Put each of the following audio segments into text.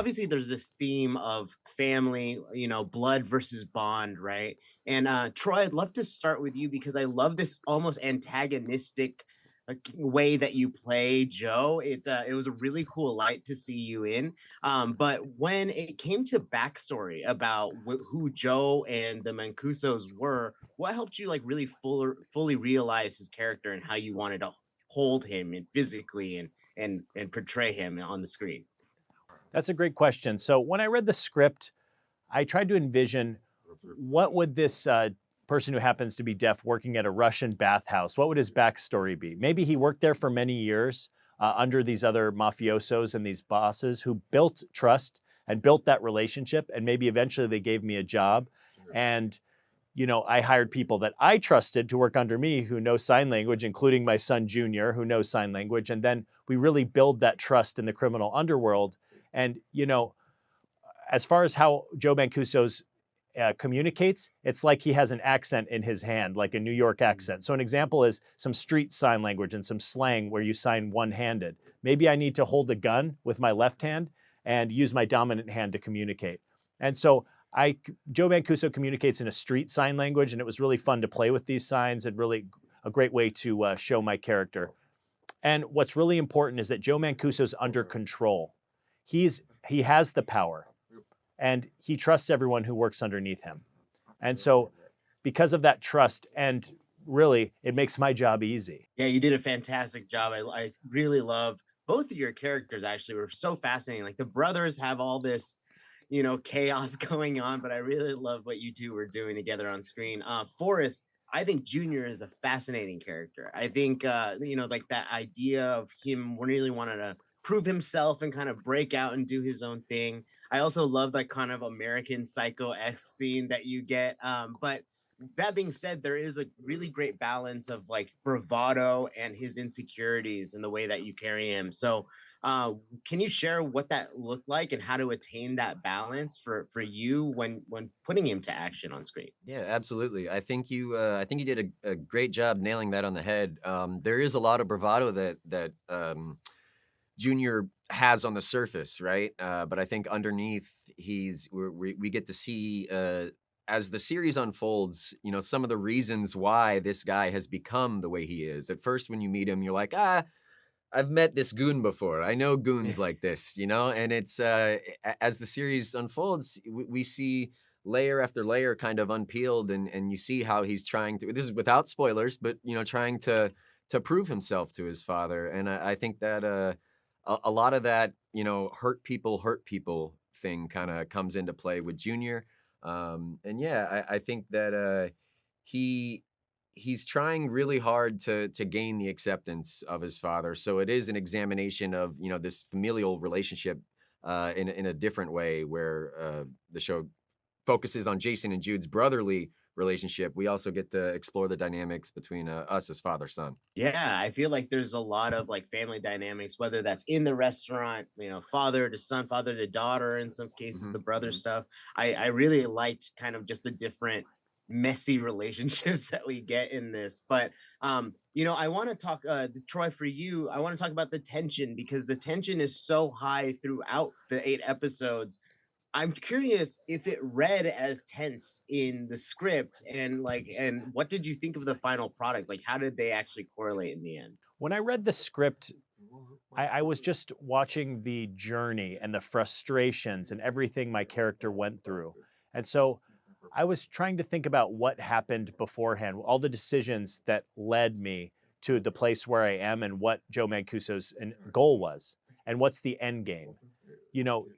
obviously there's this theme of family, blood versus bond, right? And Troy, I'd love to start with you because I love this almost antagonistic way that you play Joe. It was a really cool light to see you in. But when it came to backstory about who Joe and the Mancusos were, what helped you like really fully realize his character and how you wanted to hold him and physically and portray him on the screen? That's a great question. So when I read the script, I tried to envision what would this person who happens to be deaf working at a Russian bathhouse, what would his backstory be? Maybe he worked there for many years under these other mafiosos and these bosses who built trust and built that relationship. And maybe eventually they gave me a job. And, I hired people that I trusted to work under me who know sign language, including my son, Junior, who knows sign language. And then we really build that trust in the criminal underworld. And, as far as how Joe Mancuso's communicates, it's like he has an accent in his hand, like a New York accent. So an example is some street sign language and some slang where you sign one-handed. Maybe I need to hold a gun with my left hand and use my dominant hand to communicate. And so Joe Mancuso communicates in a street sign language, and it was really fun to play with these signs and really a great way to show my character. And what's really important is that Joe Mancuso's under control. He has the power, and he trusts everyone who works underneath him. And so because of that trust, and really, it makes my job easy. Yeah, you did a fantastic job. I really love both of your characters, actually were so fascinating. Like the brothers have all this, chaos going on, but I really love what you two were doing together on screen. Forrest, I think Junior is a fascinating character. I think, like that idea of him really wanting to prove himself and kind of break out and do his own thing. I also love that kind of American Psycho-esque scene that you get. But that being said, there is a really great balance of like bravado and his insecurities and the way that you carry him. So, can you share what that looked like and how to attain that balance for you when putting him to action on screen? Yeah, absolutely. I think you did a great job nailing that on the head. There is a lot of bravado that Junior has on the surface, right? But I think underneath, we get to see as the series unfolds, some of the reasons why this guy has become the way he is. At first, when you meet him, you're like, I've met this goon before. I know goons like this, and it's as the series unfolds, we see layer after layer kind of unpeeled, and you see how he's trying to, this is without spoilers, but trying to prove himself to his father. And I think that a lot of that, hurt people thing kind of comes into play with Junior. And yeah, I think that he's trying really hard to gain the acceptance of his father. So it is an examination of, this familial relationship in a different way, where the show focuses on Jason and Jude's brotherly relationship. We also get to explore the dynamics between us as father-son. Yeah, I feel like there's a lot of like family dynamics, whether that's in the restaurant, father to son, father to daughter, in some cases, Mhm, the brother mhm. stuff. I really liked kind of just the different messy relationships that we get in this. But I want to talk Troy, for you, I want to talk about the tension because the tension is so high throughout the 8 episodes. I'm curious if it read as tense in the script and what did you think of the final product? Like how did they actually correlate in the end? When I read the script, I was just watching the journey and the frustrations and everything my character went through. And so I was trying to think about what happened beforehand, all the decisions that led me to the place where I am and what Joe Mancuso's goal was and what's the end game.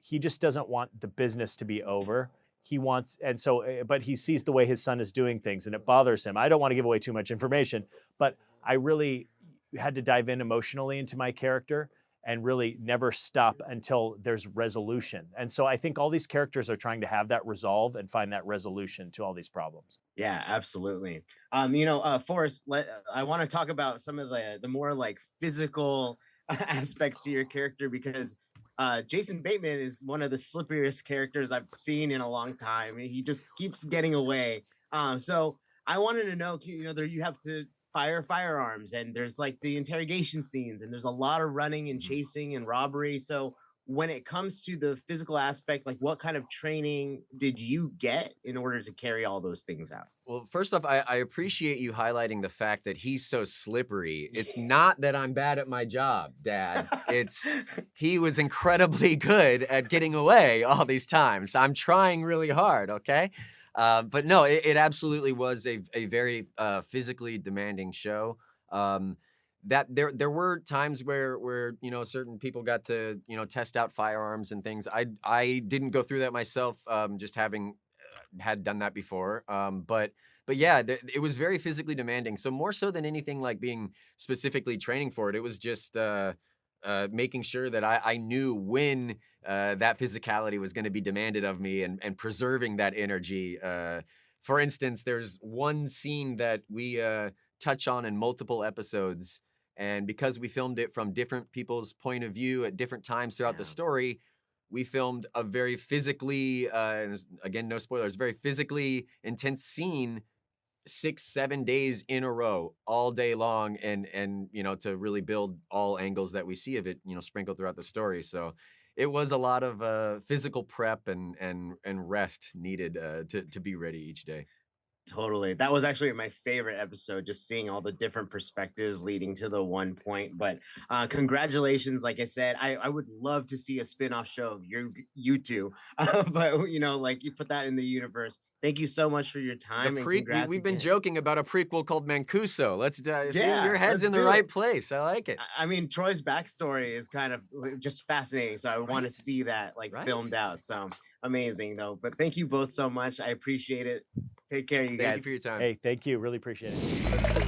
He just doesn't want the business to be over. He wants, and so, but he sees the way his son is doing things and it bothers him. I don't want to give away too much information, but I really had to dive in emotionally into my character and really never stop until there's resolution. And so I think all these characters are trying to have that resolve and find that resolution to all these problems. Yeah, absolutely. Forrest, I want to talk about some of the more like physical aspects to your character because Jason Bateman is one of the slipperiest characters I've seen in a long time. He just keeps getting away. So I wanted to know, there you have to fire firearms, and there's like the interrogation scenes, and there's a lot of running and Mhm. chasing and robbery. So when it comes to the physical aspect, like what kind of training did you get in order to carry all those things out? Well, first off, I appreciate you highlighting the fact that he's so slippery. It's not that I'm bad at my job, Dad. It's he was incredibly good at getting away all these times. I'm trying really hard, okay? But no, it absolutely was a very physically demanding show. That there were times where you know, certain people got to, you know, test out firearms and things. I didn't go through that myself, just having had done that before. But yeah, it was very physically demanding. So more so than anything like being specifically training for it, it was just making sure that I knew when that physicality was going to be demanded of me, and preserving that energy. For instance, there's one scene that we touch on in multiple episodes, and because we filmed it from different people's point of view at different times throughout the story, we filmed a very physically, again, no spoilers, very physically intense scene 6-7 days in a row, all day long, and you know, to really build all angles that we see of it, you know, sprinkled throughout the story. So it was a lot of physical prep and rest needed to be ready each day. Totally. That was actually my favorite episode, just seeing all the different perspectives leading to the one point. But congratulations. Like I said, I would love to see a spin-off show of you two. But you know, like you put that in the universe. Thank you so much for your time. And congrats We've been again. joking about a prequel called Mancuso. Let's see, Yeah, your head's let's in the do right it. place. I like it. I mean, Troy's backstory is kind of just fascinating. So I want to Right. see that like Right. filmed out. So amazing though. But thank you both so much. I appreciate it. Take care, you Thank you guys. for your time. Hey, thank you. Really appreciate it.